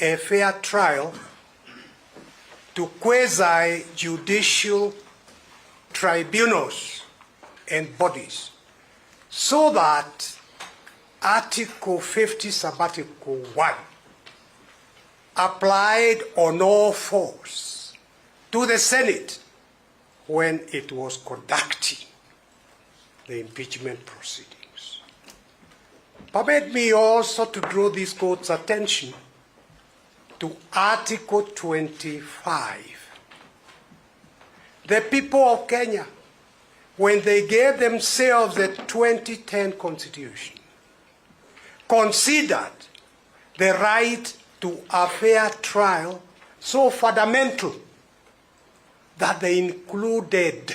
a fair trial to quasi-judicial tribunals and bodies, so that Article 50, Subarticle 1 applied on all fours to the Senate when it was conducting the impeachment proceedings. Permit me also to draw this court's attention to Article 25. The people of Kenya, when they gave themselves the 2010 Constitution, considered the right to a fair trial so fundamental that they included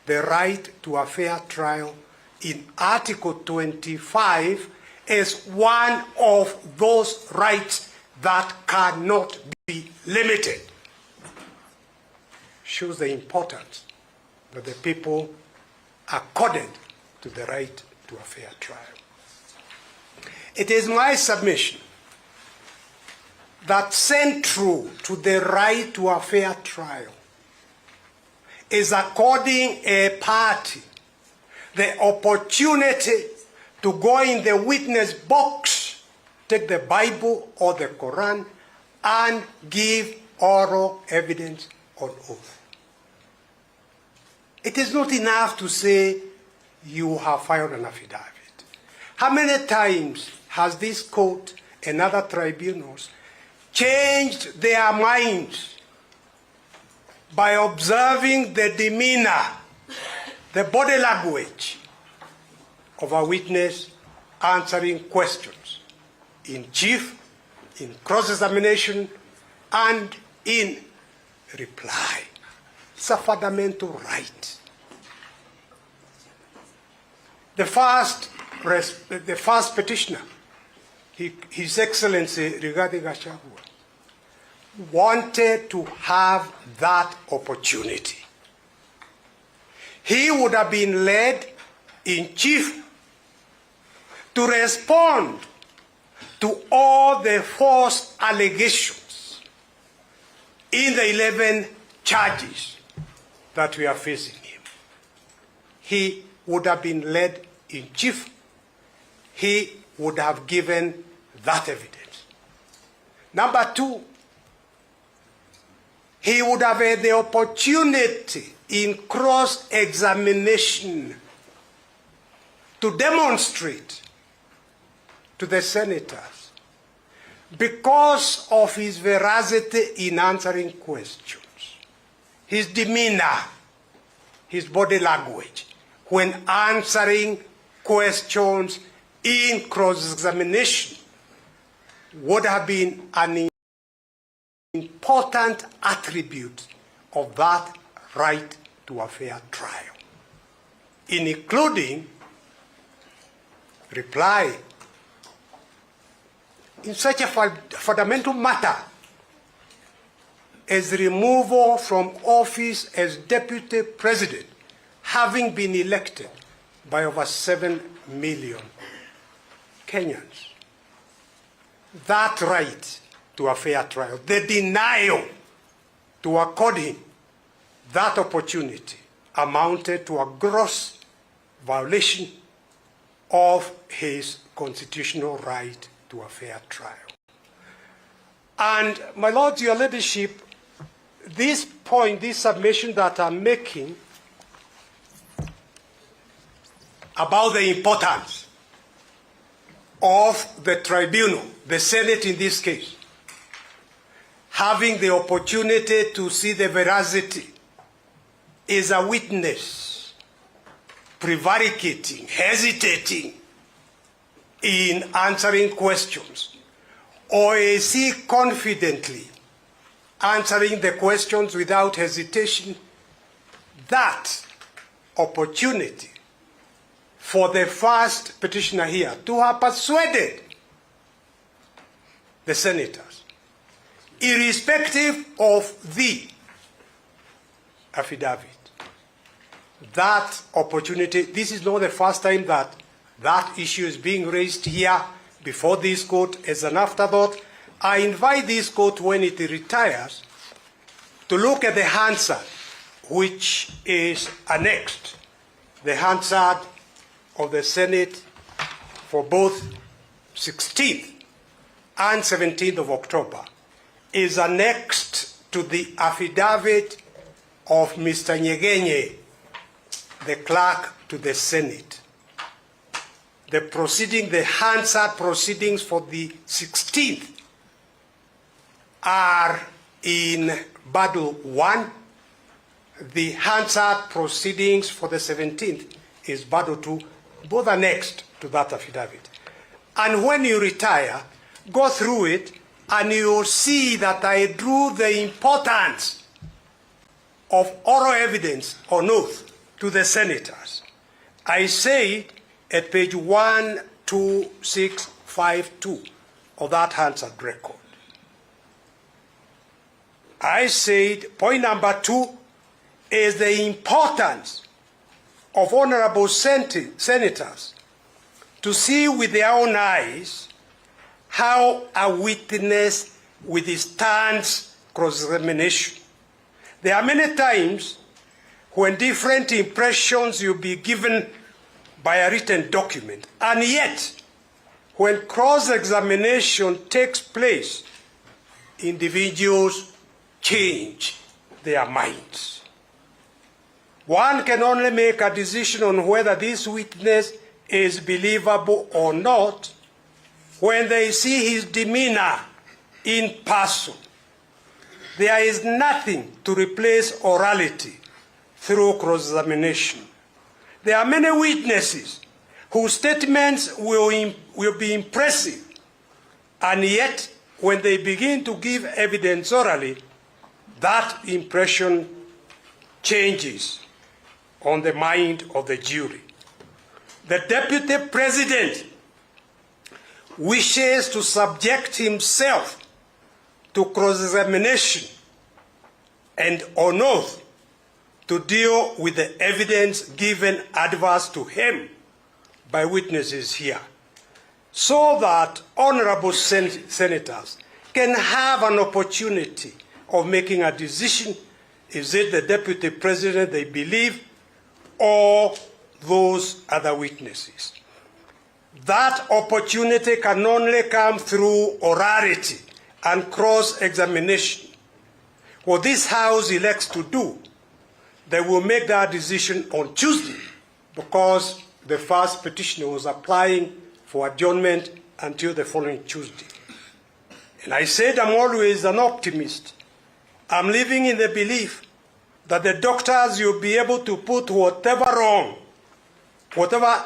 the right to a fair trial in Article 25 as one of those rights that cannot be limited. Shows the importance that the people accorded to the right to a fair trial. It is my submission that central to the right to a fair trial is according a party the opportunity to go in the witness box, take the Bible or the Quran, and give oral evidence on oath. It is not enough to say you have filed an affidavit. How many times has this court and other tribunals changed their minds by observing the demeanor, the body language of a witness answering questions in chief, in cross-examination, and in reply? It's a fundamental right. The first petitioner, His Excellency regarding Gachagua, wanted to have that opportunity. He would have been led in chief to respond to all the false allegations in the 11 charges that we are facing him. He would have been led in chief. He would have given that evidence. Number two, he would have had the opportunity in cross-examination to demonstrate to the senators, because of his veracity in answering questions, his demeanor, his body language, when answering questions in cross-examination, would have been an important attribute of that right to a fair trial, including reply in such a fundamental matter as removal from office as deputy president, having been elected by over 7 million Kenyans. That right to a fair trial, the denial to accord him that opportunity, amounted to a gross violation of his constitutional right to a fair trial. And my lords, your leadership, this point, this submission that I'm making about the importance of the tribunal, the Senate in this case, having the opportunity to see the veracity is a witness prevaricating, hesitating in answering questions, or is he confidently answering the questions without hesitation? That opportunity for the first petitioner here to have persuaded the senators, irrespective of the affidavit, that opportunity, this is not the first time that that issue is being raised here before this court as an afterthought, I invite this court, when it retires, to look at the Hansard, which is annexed, the Hansard of the Senate for both 16th and 17th of October, is annexed to the affidavit of Mr. Nyegenye, the clerk to the Senate. The Hansard proceedings for the 16th are in Bundle 1. The Hansard proceedings for the 17th is Bundle 2. Both are next to that affidavit. And when you retire, go through it and you'll see that I drew the importance of oral evidence on oath to the senators. I say at page 12652 of that Hansard record. I said point number 2 is the importance of honorable senators to see with their own eyes how a witness withstands cross-examination. There are many times when different impressions will be given by a written document, and yet when cross-examination takes place, individuals change their minds. One can only make a decision on whether this witness is believable or not when they see his demeanor in person. There is nothing to replace orality through cross-examination. There are many witnesses whose statements will be impressive, and yet when they begin to give evidence orally, that impression changes on the mind of the jury. The deputy president wishes to subject himself to cross-examination and on oath to deal with the evidence given adverse to him by witnesses here, so that honorable senators can have an opportunity of making a decision. Is it the deputy president they believe or those other witnesses? That opportunity can only come through orality and cross-examination. What this House elects to do, they will make that decision on Tuesday, because the first petitioner was applying for adjournment until the following Tuesday. And I said I'm always an optimist. I'm living in the belief that the doctors will be able to put whatever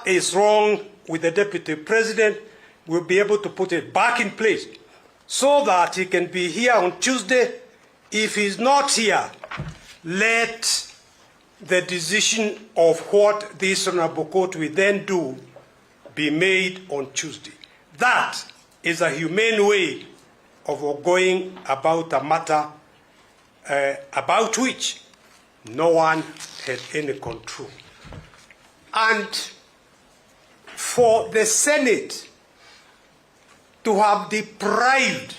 is wrong with the deputy president, will be able to put it back in place so that he can be here on Tuesday. If he's not here, let the decision of what this honorable court will then do be made on Tuesday. That is a humane way of going about a matter about which no one had any control. And for the Senate to have deprived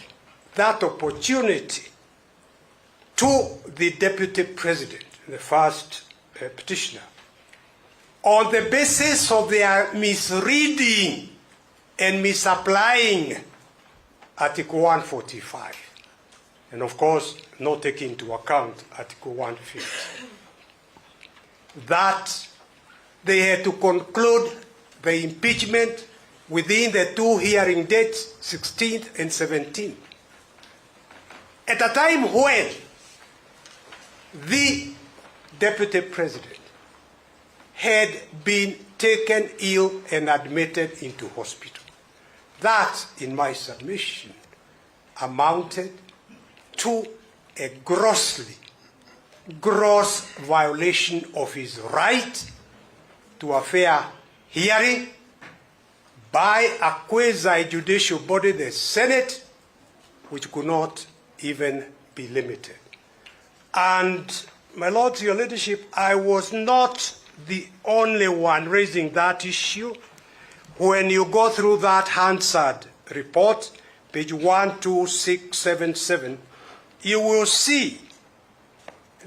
that opportunity to the deputy president, the first petitioner, on the basis of their misreading and misapplying Article 145, and of course not taking into account Article 150, that they had to conclude the impeachment within the 2 hearing dates, 16th and 17th, at a time when the deputy president had been taken ill and admitted into hospital. That, in my submission, amounted to a gross violation of his right to a fair hearing by a quasi-judicial body, the Senate, which could not even be limited. And, my lords, your leadership, I was not the only one raising that issue. When you go through that Hansard report, page 12677, you will see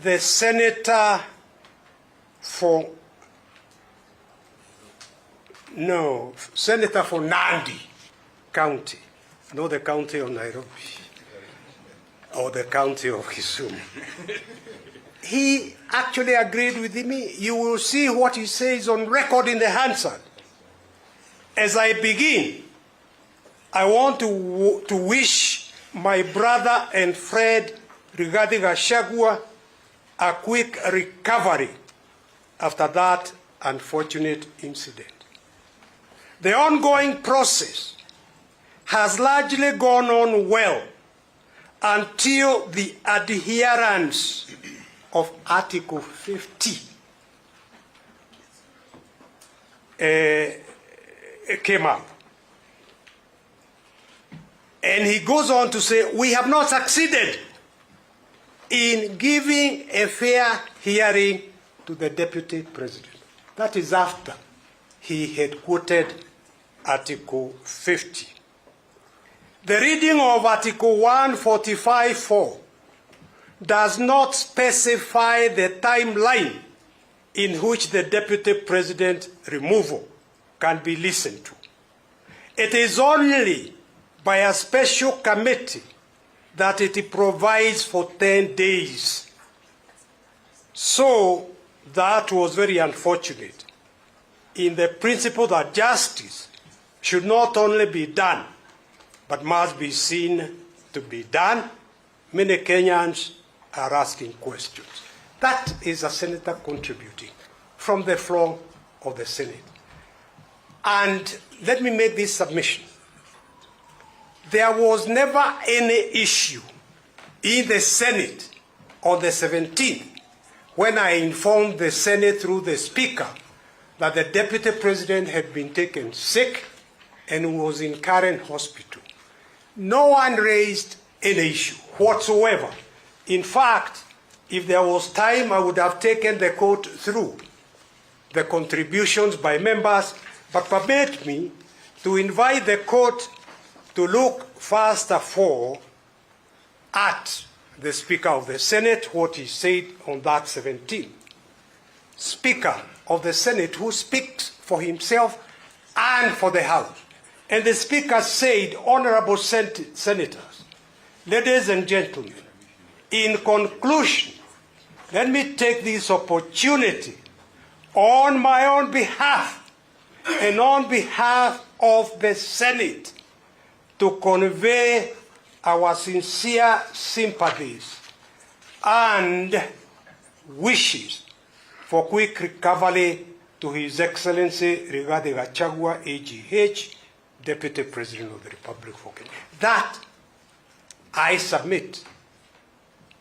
the senator for Nandi County, not the county of Nairobi or the county of Kisumu. He actually agreed with me. You will see what he says on record in the Hansard. As I begin, I want to wish my brother and friend Rigathi Gachagua a quick recovery after that unfortunate incident. The ongoing process has largely gone on well until the adherence of Article 50 came up. And he goes on to say, we have not succeeded in giving a fair hearing to the deputy president. That is after he had quoted Article 50. The reading of Article 145(4) does not specify the timeline in which the deputy president removal can be listened to. It is only by a special committee that it provides for 10 days. So that was very unfortunate in the principle that justice should not only be done, but must be seen to be done. Many Kenyans are asking questions. That is a senator contributing from the floor of the Senate. And let me make this submission. There was never any issue in the Senate on the 17th when I informed the Senate through the Speaker that the Deputy President had been taken sick and was in current hospital. No one raised any issue whatsoever. In fact, if there was time, I would have taken the court through the contributions by members, but permit me to invite the court to look first of all at the Speaker of the Senate, what he said on that 17th. Speaker of the Senate who speaks for himself and for the House. And the Speaker said, honorable senators, ladies and gentlemen, in conclusion, let me take this opportunity on my own behalf and on behalf of the Senate to convey our sincere sympathies and wishes for quick recovery to His Excellency Rigathi Gachagua, AGH, Deputy President of the Republic of Kenya. That, I submit,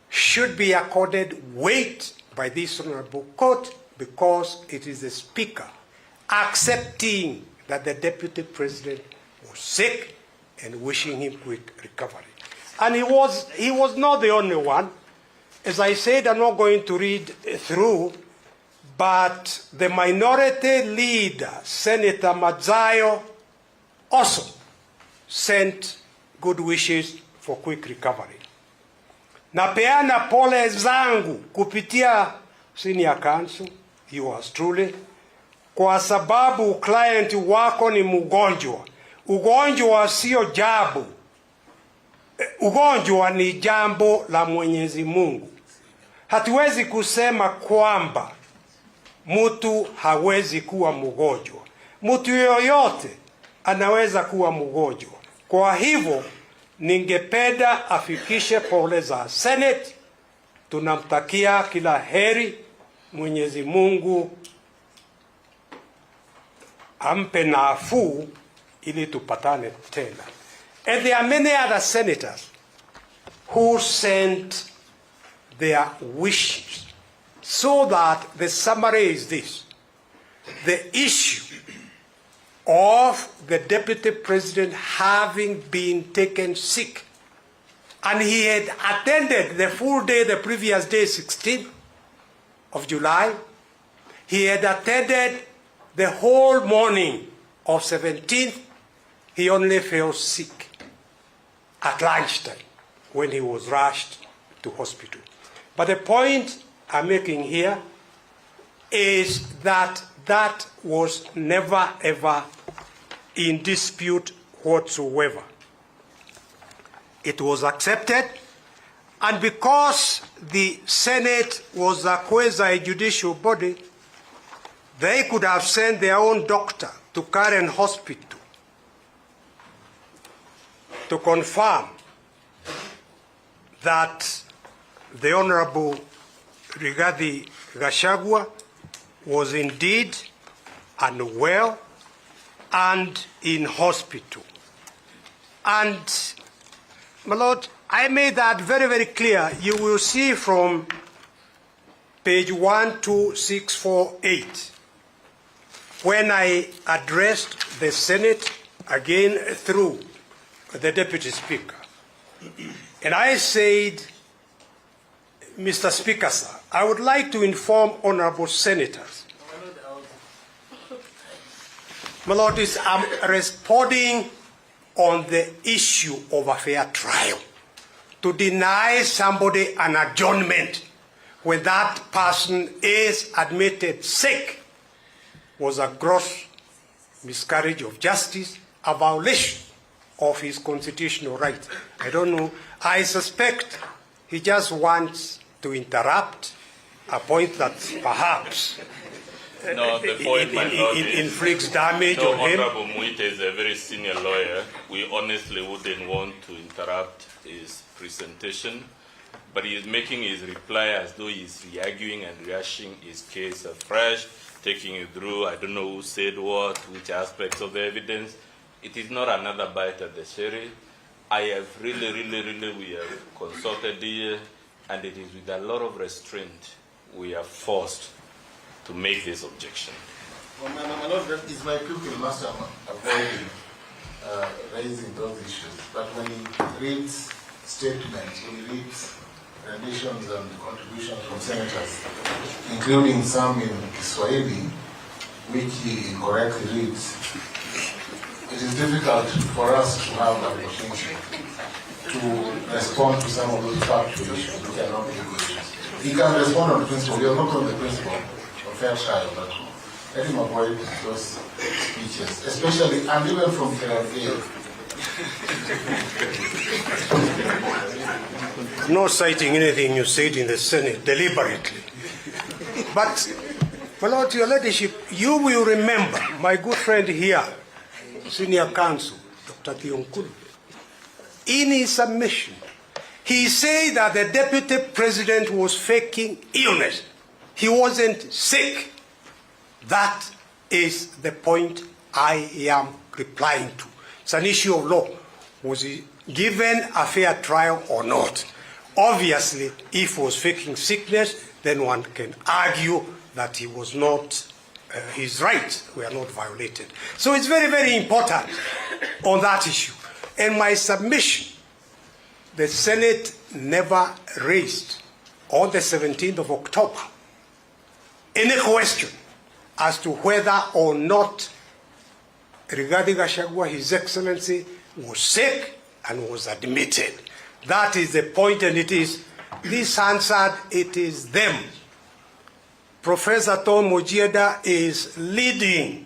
should be accorded weight by this honorable court because it is the Speaker accepting that the Deputy President was sick and wishing him quick recovery. And he was not the only one. As I said, I'm not going to read through, but the minority leader, Senator Madzayo, also sent good wishes for quick recovery. Napeana pole zangu kupitia senior counsel, yours truly, kwa sababu client wako ni mgonjwa. Ugonjwa sio jabu. Ugonjwa ni jambo la Mwenyezi Mungu. Hatuwezi kusema kwamba mtu hawezi kuwa mgonjwa. Mtu yoyote anaweza kuwa mgonjwa. Kwa hivyo ningependa afikishe pole za Senate. Tunamtakia kila heri. Mwenyezi Mungu ampe nafuu ili tupatane tena. And there are many other senators who sent their wishes. So that the summary is this. The issue of the Deputy President having been taken sick, and he had attended the full day the previous day, 16th of July. He had attended the whole morning of 17th. He only fell sick. at lunchtime when he was rushed to hospital. But the point I'm making here is that that was never ever in dispute whatsoever. It was accepted, and because the Senate was a quasi-judicial body, they could have sent their own doctor to Karen Hospital to confirm that the Honorable Rigathi Gachagua was indeed unwell and in hospital. And, my Lord, I made that very, very clear. You will see from page 12648, when I addressed the Senate again through the Deputy Speaker. And I said, Mr. Speaker, sir, I would like to inform honorable senators. My Lord, I'm responding on the issue of a fair trial. To deny somebody an adjournment when that person is admitted sick was a gross miscarriage of justice, a violation of his constitutional right. I don't know. I suspect he just wants to interrupt a point that perhaps no, the point, my lord, inflicts damage no, on him. Honorable Muite is a very senior lawyer. We honestly wouldn't want to interrupt his presentation, but he is making his reply as though he's re-arguing and rehashing his case afresh, taking it through, I don't know who said what, which aspects of the evidence. It is not another bite at the cherry. I have really, we have consulted here, and it is with a lot of restraint we are forced to make this objection. Well, my Lord, that is my pupil master avoiding raising those issues. But when he reads statements, when he reads renditions and contributions from senators, including some in Kiswahili, which he incorrectly reads, it is difficult for us to have an opportunity to respond to some of those factual issues which are not legal issues. He can respond on principle. We are not on the principle of fair trial, but let him avoid those speeches, especially, and even from KRA. Not citing anything you said in the Senate deliberately. But, my Lord, Your Ladyship, you will remember my good friend here, Senior Counsel, Dr. Thionkulu, in his submission, he said that the Deputy President was faking illness. He wasn't sick. That is the point I am replying to. It's an issue of law. Was he given a fair trial or not? Obviously, if he was faking sickness, then one can argue that he was not, his rights were not violated. So it's very, very important on that issue. And my submission, the Senate never raised on the 17th of October any question as to whether or not Rigathi Gachagua, His Excellency, was sick and was admitted. That is the point, and it is this answered, it is them. Professor Tom Mojieda is leading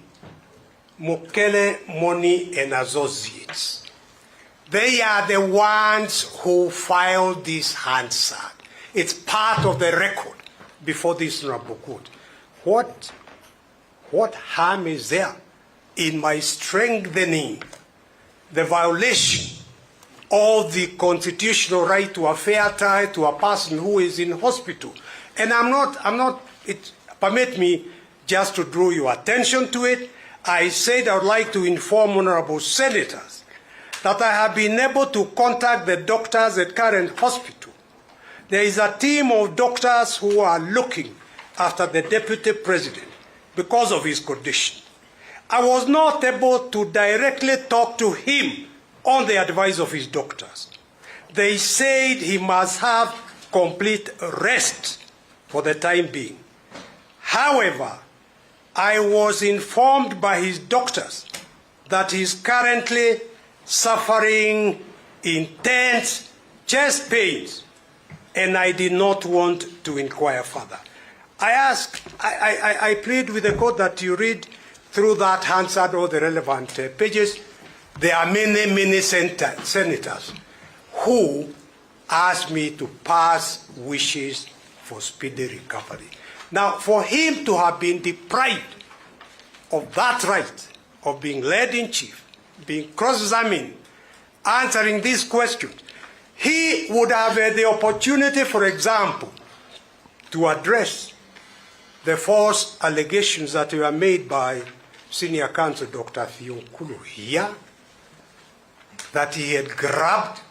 Mukele, Moni, and Associates. They are the ones who filed this Hansard. It's part of the record before this honorable court. What harm is there in my strengthening the violation of the constitutional right to a fair trial to a person who is in hospital? And permit me just to draw your attention to it. I said I would like to inform honorable senators that I have been able to contact the doctors at current hospital. There is a team of doctors who are looking after the Deputy President because of his condition. I was not able to directly talk to him on the advice of his doctors. They said he must have complete rest for the time being. However, I was informed by his doctors that he is currently suffering intense chest pains, and I did not want to inquire further. I plead with the court that you read through that Hansard all the relevant pages. There are many senators who asked me to pass wishes for speedy recovery. Now, for him to have been deprived of that right of being led in chief, being cross-examined, answering these questions, he would have had the opportunity, for example, to address the false allegations that were made by Senior Counsel Dr. Thionkulu here, that he had grabbed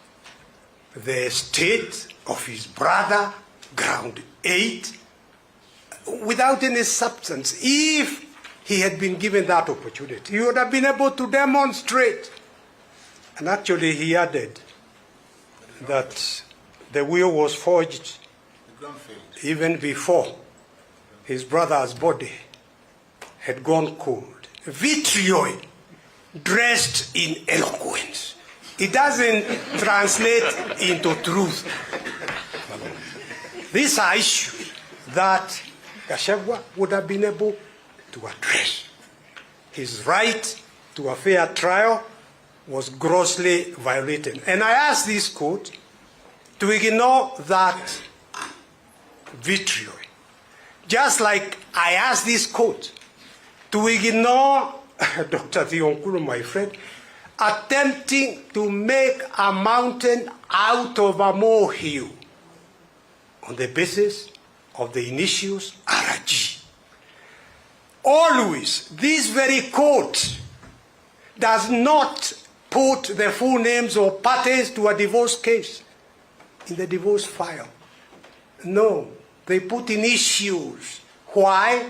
the estate of his brother, Ground 8, without any substance. If he had been given that opportunity, he would have been able to demonstrate. And actually he added that the will was forged even before his brother's body had gone cold. Vitriol dressed in eloquence. It doesn't translate into truth. These are issues that Gachagua would have been able to address. His right to a fair trial was grossly violated. And I ask this court to ignore that vitriol. Just like I ask this court to ignore Dr. Thionkulu, my friend, attempting to make a mountain out of a molehill on the basis of the initials RG. Always, this very court does not put the full names of parties to a divorce case in the divorce file. No, they put initials. Why?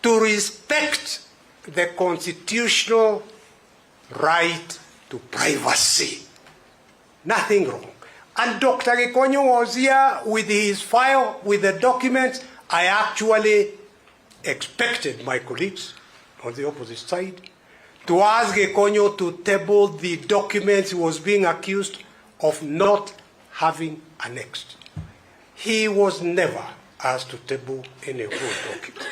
To respect the constitutional right to privacy. Nothing wrong. And Dr. Gekonyo was here with his file, with the documents. I actually expected my colleagues on the opposite side to ask Gekonyo to table the documents he was being accused of not having annexed. He was never asked to table any whole document.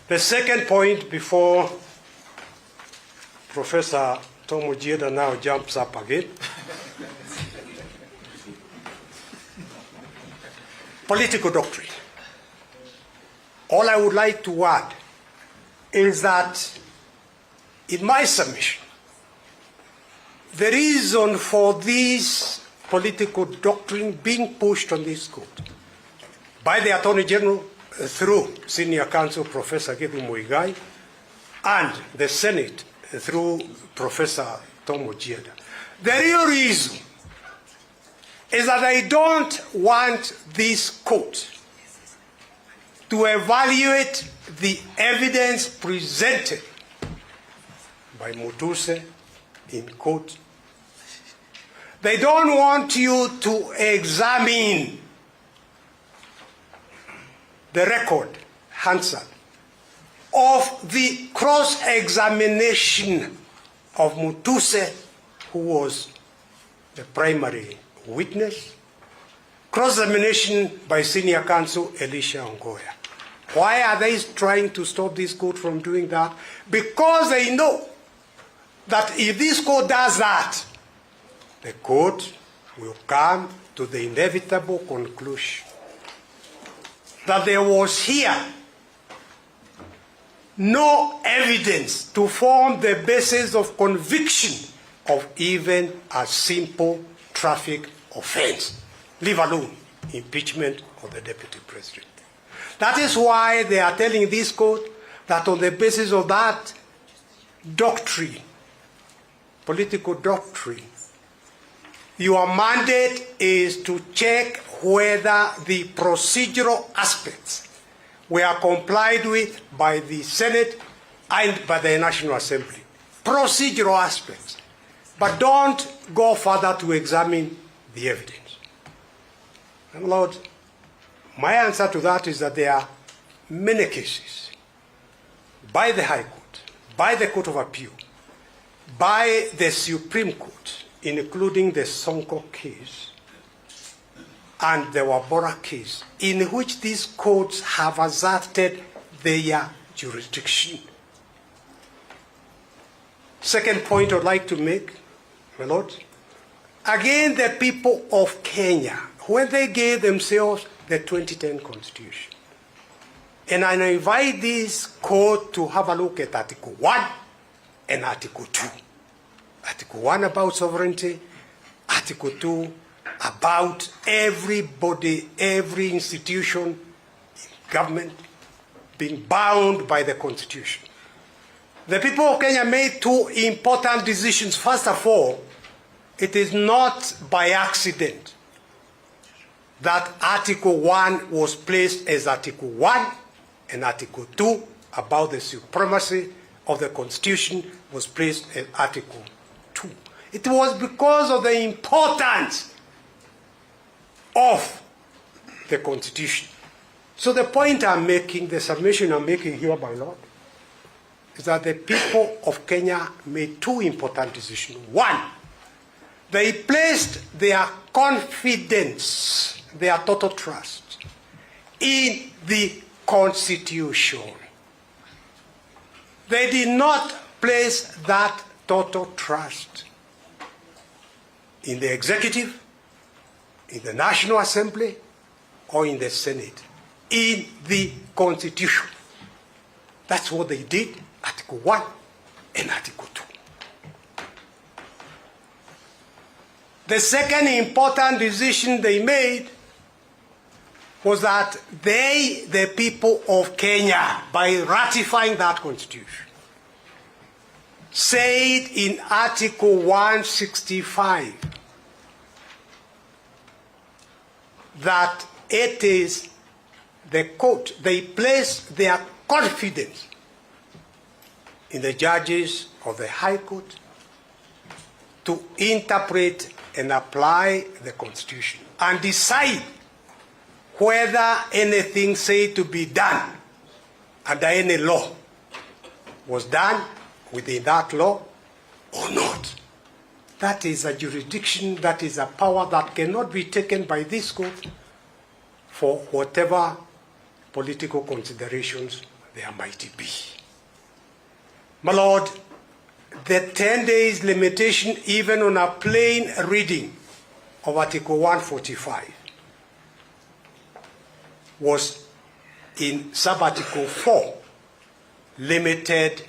The second point, before Professor Tom Ojeda now jumps up again, political doctrine. All I would like to add is that, in my submission, the reason for this political doctrine being pushed on this court by the Attorney General through Senior Counsel Professor Githu Muigai and the Senate through Professor Tom Ojeda. The real reason is that I don't want this court to evaluate the evidence presented by Mutuse in court. They don't want you to examine the record, Hansard, of the cross-examination of Mutuse, who was the primary witness, cross-examination by Senior Counsel Elisha Ongoya. Why are they trying to stop this court from doing that? Because they know that if this court does that, the court will come to the inevitable conclusion that there was here no evidence to form the basis of conviction of even a simple traffic offense, leave alone impeachment of the deputy president. That is why they are telling this court that on the basis of that doctrine, political doctrine, your mandate is to check whether the procedural aspects were complied with by the Senate and by the National Assembly. Procedural aspects. But don't go further to examine the evidence. And Lord, my answer to that is that there are many cases by the High Court, by the Court of Appeal, by the Supreme Court including the Sonko case and the Wabora case, in which these courts have asserted their jurisdiction. Second point I'd like to make, my Lord, again, the people of Kenya, when they gave themselves the 2010 Constitution, and I invite this court to have a look at Article 1 and Article 2. Article 1 about sovereignty, Article 2 about everybody, every institution, government being bound by the Constitution. The people of Kenya made two important decisions. First of all, it is not by accident that Article 1 was placed as Article 1 and Article 2 about the supremacy of the Constitution was placed as Article 2. It was because of the importance of the Constitution. So the point I'm making, the submission I'm making here, my Lord, is that the people of Kenya made two important decisions. One, they placed their confidence, their total trust in the Constitution. They did not place that total trust in the executive, in the National Assembly, or in the Senate, in the Constitution. That's what they did, Article 1 and Article 2. The second important decision they made was that they, the people of Kenya, by ratifying that Constitution, said in Article 165 that it is the court, they place their confidence in the judges of the High Court to interpret and apply the Constitution and decide whether anything said to be done under any law was done within that law or not. That is a jurisdiction, that is a power that cannot be taken by this court for whatever political considerations there might be. My Lord, the 10 days limitation, even on a plain reading of Article 145, was in sub-article 4 limited